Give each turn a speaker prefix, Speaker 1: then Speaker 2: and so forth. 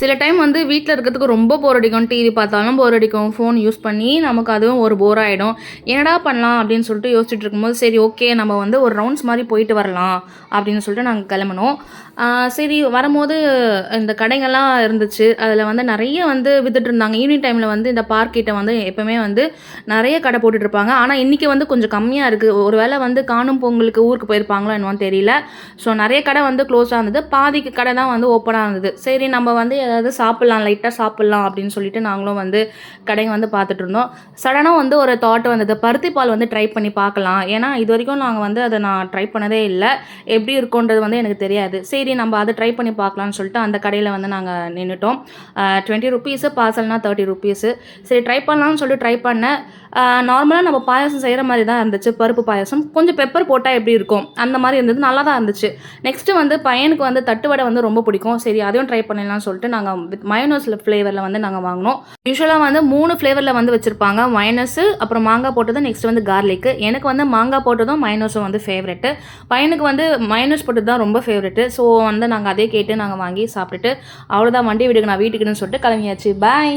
Speaker 1: சில டைம் வந்து வீட்டில் இருக்கிறதுக்கு ரொம்ப போர் அடிக்கும். டிவி பார்த்தாலும் போர் அடிக்கும். ஃபோன் யூஸ் பண்ணி நமக்கு அதுவும் ஒரு போர் ஆகிடும். என்னடா பண்ணலாம் அப்படின்னு சொல்லிட்டு யோசிச்சுட்டு இருக்கும்போது, சரி ஓகே நம்ம வந்து ஒரு ரவுண்ட்ஸ் மாதிரி போயிட்டு வரலாம் அப்படின்னு சொல்லிட்டு நாங்கள் கிளம்பினோம். சரி வரும்போது இந்த கடைங்கள்லாம் இருந்துச்சு. அதில் வந்து நிறைய வந்து வித்துட்ருந்தாங்க. ஈவினிங் டைமில் வந்து இந்த பார்க் கிட்ட வந்து எப்பவுமே வந்து நிறைய கடை போட்டுட்ருப்பாங்க. ஆனால் இன்றைக்கி வந்து கொஞ்சம் கம்மியாக இருக்குது. ஒரு வேளை வந்து காணும் பொங்கலுக்கு ஊருக்கு போயிருப்பாங்களோ என்னவோன்னு தெரியல. ஸோ நிறைய கடை வந்து க்ளோஸாக இருந்தது. பாதிக்கு கடை தான் வந்து ஓப்பனாக இருந்தது. சரி நம்ம வந்து ஏதாவது சாப்பிட்லாம், லைட்டாக சாப்பிட்லாம் அப்படின்னு சொல்லிட்டு நாங்களும் வந்து கடைங்க வந்து பார்த்துட்டு இருந்தோம். சடனாக வந்து ஒரு தாட் வந்தது. பருத்தி பால் வந்து ட்ரை பண்ணி பார்க்கலாம். ஏன்னா இது வரைக்கும் நாங்கள் வந்து அதை நான் ட்ரை பண்ணதே இல்லை. எப்படி இருக்குன்றது வந்து எனக்கு தெரியாது. சரி நம்ம அதை ட்ரை பண்ணி பார்க்கலான்னு சொல்லிட்டு அந்த கடையில் வந்து நாங்கள் நின்றுட்டோம். 20 ருப்பீஸு, பார்சல்னா 30 ருப்பீஸு. சரி ட்ரை பண்ணலாம்னு சொல்லிட்டு ட்ரை பண்ணேன். நார்மலாக நம்ம பாயாசம் செய்கிற மாதிரி தான் இருந்துச்சு. பருப்பு பாயாசம் கொஞ்சம் பெப்பர் போட்டால் எப்படி இருக்கும் அந்த மாதிரி இருந்தது. நல்லா தான் இருந்துச்சு. நெக்ஸ்ட்டு வந்து பையனுக்கு வந்து தட்டு வடை வந்து ரொம்ப பிடிக்கும். சரி அதையும் ட்ரை பண்ணலாம்னு சொல்லிட்டு நாங்கள் வித் மயோனஸ் ஃப்ளேவரில் வந்து நாங்கள் வாங்கினோம். யூஸ்வலாக வந்து 3 ஃப்ளேவரில் வந்து வச்சுருப்பாங்க. மயோனஸு, அப்புறம் மாங்காய் போட்டது, நெக்ஸ்ட் வந்து கார்லிக்கு. எனக்கு வந்து மாங்காய் போட்டதும் மயோனஸும் வந்து ஃபேவரெட்டு. பையனுக்கு வந்து மயோனஸ் போட்டது தான் ரொம்ப ஃபேவரெட்டு. ஸோ வந்து நாங்கள் அதே கேட்டு நாங்கள் வாங்கி சாப்பிட்டுட்டு அவ்வளோதான், வண்டி விடுங்க நான் வீட்டுக்குன்னு சொல்லிட்டு கிளம்பியாச்சு. பாய்.